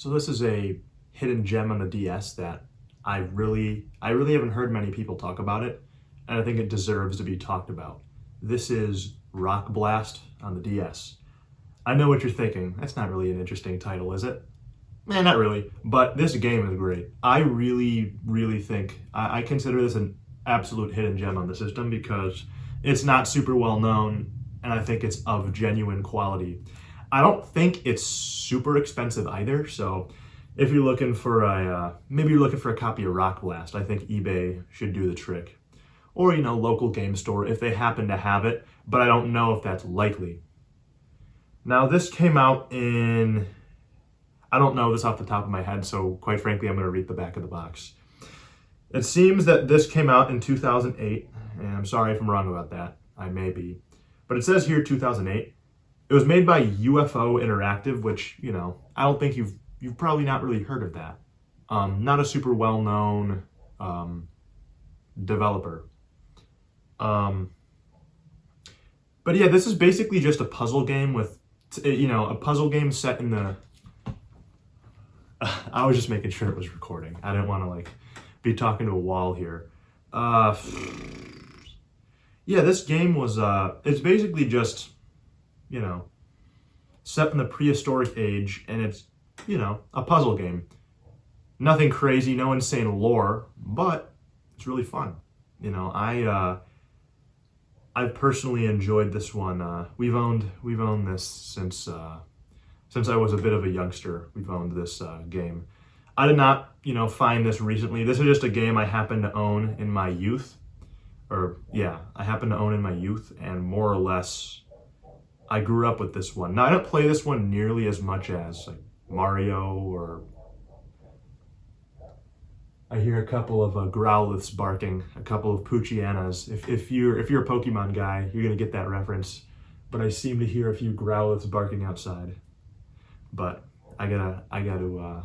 So this is a hidden gem on the DS that I really haven't heard many people talk about it, and I think it deserves to be talked about. This is Rock Blast on the DS. I know what you're thinking. That's not really an interesting title, is it? Not really, but this game is great. I really think, I consider this an absolute hidden gem on the system because it's not super well known, and I think it's of genuine quality. I don't think it's super expensive either, so if you're looking for maybe you're looking for a copy of Rock Blast, I think eBay should do the trick. Or, local game store if they happen to have it, but I don't know if that's likely. Now this came out in, I don't know this off the top of my head, so quite frankly, I'm going to read the back of the box. It seems that this came out in 2008, and I'm sorry if I'm wrong about that. I may be. But it says here 2008. It was made by UFO Interactive, which, I don't think you've probably not really heard of that. Not a super well-known developer. But yeah, this is basically just a puzzle game with, a puzzle game set in the... I was just making sure it was recording. I didn't want to, be talking to a wall here. Yeah, this game was, it's basically just, set in the prehistoric age, and it's, a puzzle game. Nothing crazy, no insane lore, but it's really fun. I've personally enjoyed this one. We've owned this since I was a bit of a youngster. We've owned this game. I did not, find this recently. This is just a game I happened to own in my youth. I happened to own in my youth, and more or less, I grew up with this one. Now, I don't play this one nearly as much as Mario, or I hear a couple of Growliths barking, a couple of Poochyanas. If you're a Pokemon guy, you're gonna get that reference. But I seem to hear a few Growliths barking outside. But I gotta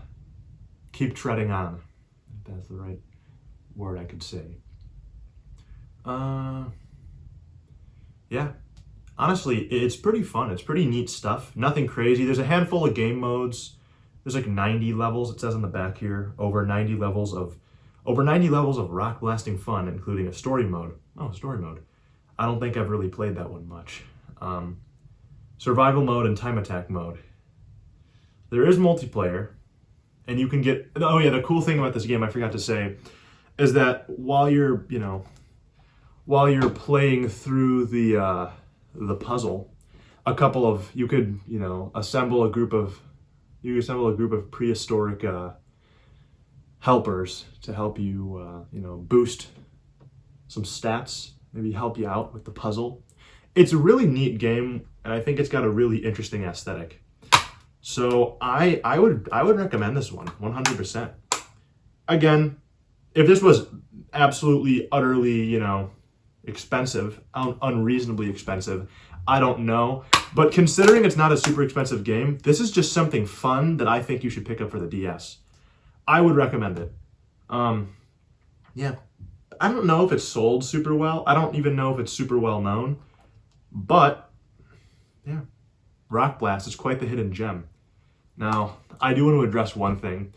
keep treading on. If that's the right word I could say. Yeah. Honestly, it's pretty fun. It's pretty neat stuff. Nothing crazy. There's a handful of game modes. There's 90 levels, it says on the back here. Over 90 levels of rock blasting fun, including a story mode. Oh, story mode. I don't think I've really played that one much. Survival mode and time attack mode. There is multiplayer, and you can get, oh yeah, the cool thing about this game, I forgot to say, is that while you're playing through the puzzle, you could assemble a group of prehistoric helpers to help you boost some stats, maybe help you out with the puzzle. It's a really neat game, and I think it's got a really interesting aesthetic. So I would recommend this one 100%. Again, if this was absolutely utterly expensive, unreasonably expensive, I don't know. But considering it's not a super expensive game, this is just something fun that I think you should pick up for the DS. I would recommend it. Yeah. I don't know if it's sold super well. I don't even know if it's super well known. But, yeah. Rock Blast is quite the hidden gem. Now, I do want to address one thing.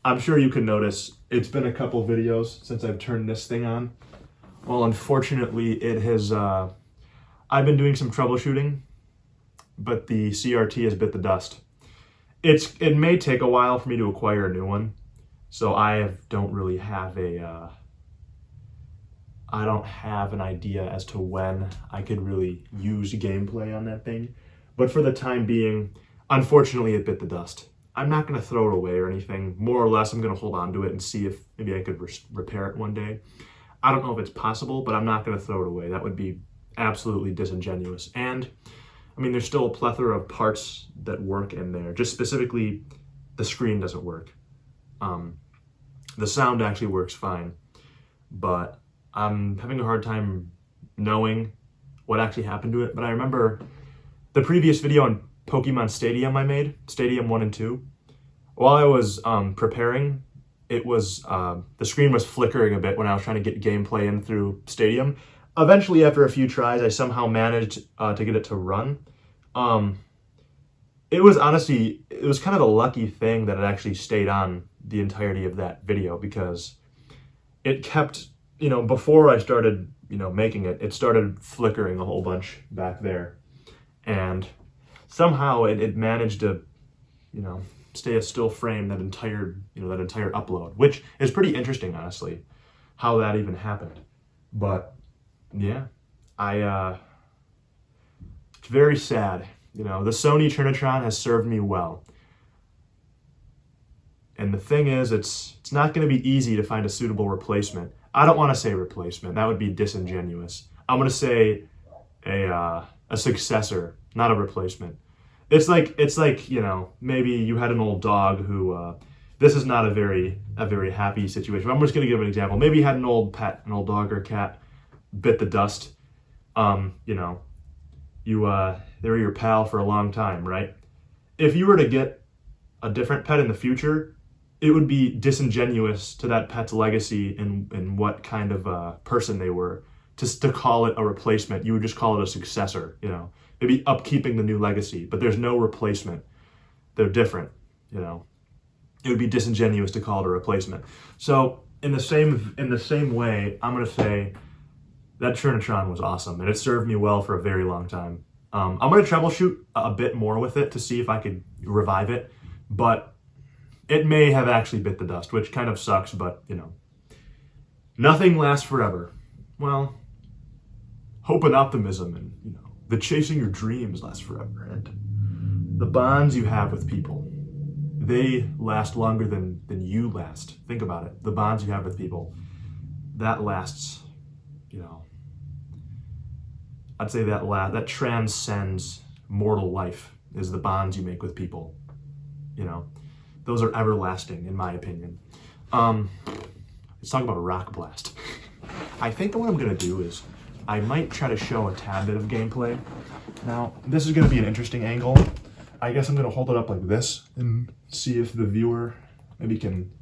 I'm sure you can notice it's been a couple videos since I've turned this thing on. Well, unfortunately, it has... I've been doing some troubleshooting, but the CRT has bit the dust. It may take a while for me to acquire a new one, so I don't really have I don't have an idea as to when I could really use gameplay on that thing. But for the time being, unfortunately, it bit the dust. I'm not going to throw it away or anything. More or less, I'm going to hold on to it and see if maybe I could repair it one day. I don't know if it's possible, but I'm not going to throw it away. That would be absolutely disingenuous. And there's still a plethora of parts that work in there. Just specifically, the screen doesn't work. The sound actually works fine, but I'm having a hard time knowing what actually happened to it. But I remember the previous video on Pokemon Stadium I made, Stadium 1 and 2. While I was preparing, it was the screen was flickering a bit when I was trying to get gameplay in through Stadium. Eventually, after a few tries, I somehow managed to get it to run. it was honestly, it was kind of a lucky thing that it actually stayed on the entirety of that video, because it kept, before I started, making it, it started flickering a whole bunch back there. And somehow it managed to, stay a still frame that entire upload, which is pretty interesting, honestly, how that even happened. But yeah, it's very sad. The Sony Trinitron has served me well. And the thing is, it's not going to be easy to find a suitable replacement. I don't want to say replacement. That would be disingenuous. I'm going to say a successor, not a replacement. It's like maybe you had an old dog who this is not a very happy situation. I'm just going to give an example. Maybe you had an old pet, an old dog or cat, bit the dust. They were your pal for a long time, right? If you were to get a different pet in the future, it would be disingenuous to that pet's legacy and what kind of person they were to call it a replacement. You would just call it a successor, maybe upkeeping the new legacy, but there's no replacement. They're different, It would be disingenuous to call it a replacement. So in the same way, I'm gonna say that Trinitron was awesome, and it served me well for a very long time. I'm going to troubleshoot a bit more with it to see if I could revive it, but it may have actually bit the dust, which kind of sucks, but, nothing lasts forever. Well, hope and optimism and, the chasing your dreams lasts forever, and the bonds you have with people, they last longer than you last. Think about it. The bonds you have with people, that lasts, I'd say that transcends mortal life, is the bonds you make with people. Those are everlasting, in my opinion. Let's talk about Rock Blast. I think what I'm gonna do is I might try to show a tad bit of gameplay. Now, this is gonna be an interesting angle. I guess I'm gonna hold it up like this and see if the viewer maybe can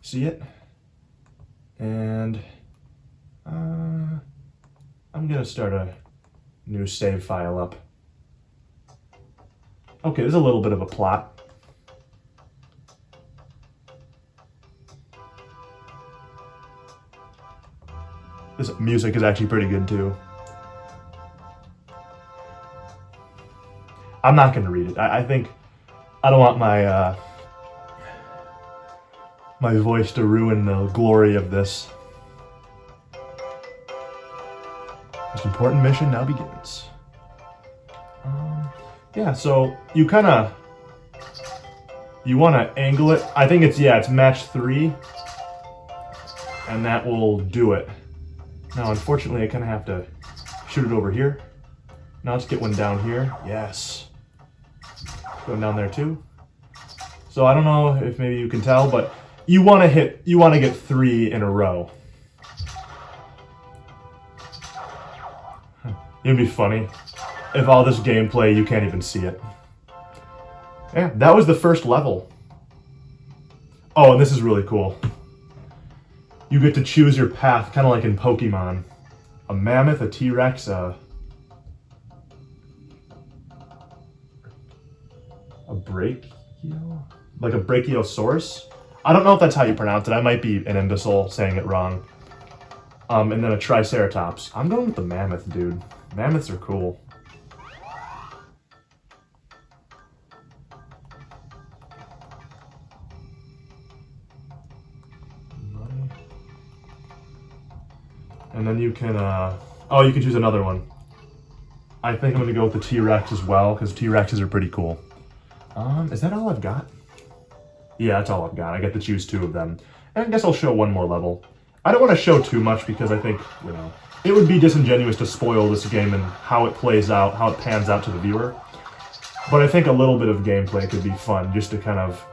see it. And I'm gonna start a new save file up. Okay, there's a little bit of a plot. This music is actually pretty good too. I'm not gonna read it. I think I don't want my my voice to ruin the glory of this. Most important mission now begins. Yeah, so you want to angle it. I think it's match 3, and that will do it. Now, unfortunately, I kind of have to shoot it over here. Now let's get one down here. Yes. Going down there too. So I don't know if maybe you can tell, but you want to get 3 in a row. It'd be funny if all this gameplay, you can't even see it. Yeah, that was the first level. Oh, and this is really cool. You get to choose your path, kind of like in Pokemon. A mammoth, a T-Rex, a brachio? Like a brachiosaurus? I don't know if that's how you pronounce it. I might be an imbecile saying it wrong. And then a Triceratops. I'm going with the mammoth, dude. Mammoths are cool. And then you can, you can choose another one. I think I'm gonna go with the T-Rex as well, because T-Rexes are pretty cool. Is that all I've got? Yeah, that's all I've got. I get to choose 2 of them. And I guess I'll show one more level. I don't want to show too much because I think, it would be disingenuous to spoil this game and how it plays out, how it pans out to the viewer. But I think a little bit of gameplay could be fun, just to kind of...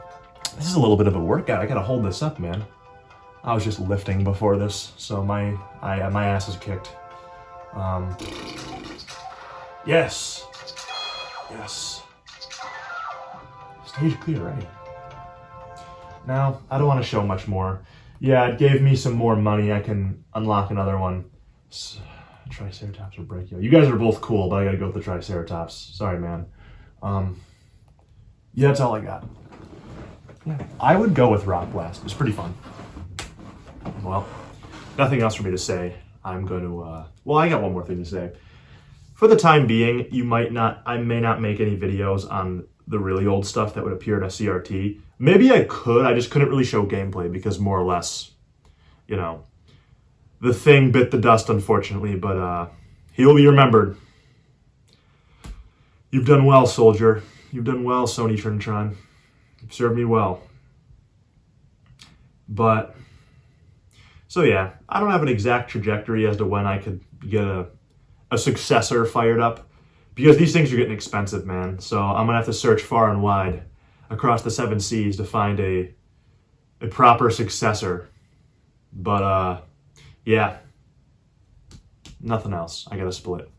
This is a little bit of a workout. I gotta hold this up, man. I was just lifting before this, so my ass is kicked. Yes. Yes. Stage clear, right? Now, I don't want to show much more. Yeah, it gave me some more money. I can unlock another one. Triceratops or Brachio. You guys are both cool, but I gotta go with the Triceratops. Sorry, man. Yeah, that's all I got. Yeah, I would go with Rock Blast. It's pretty fun. Well, nothing else for me to say. I'm going to, well, I got one more thing to say. For the time being, I may not make any videos on the really old stuff that would appear in a CRT. Maybe I could, I just couldn't really show gameplay because more or less, you know, the thing bit the dust, unfortunately, but he will be remembered. You've done well, soldier. You've done well, Sony Trintron. You've served me well. But, so yeah, I don't have an exact trajectory as to when I could get a successor fired up, because these things are getting expensive, man. So I'm gonna have to search far and wide across the 7 seas to find a proper successor. But yeah, nothing else. I gotta split.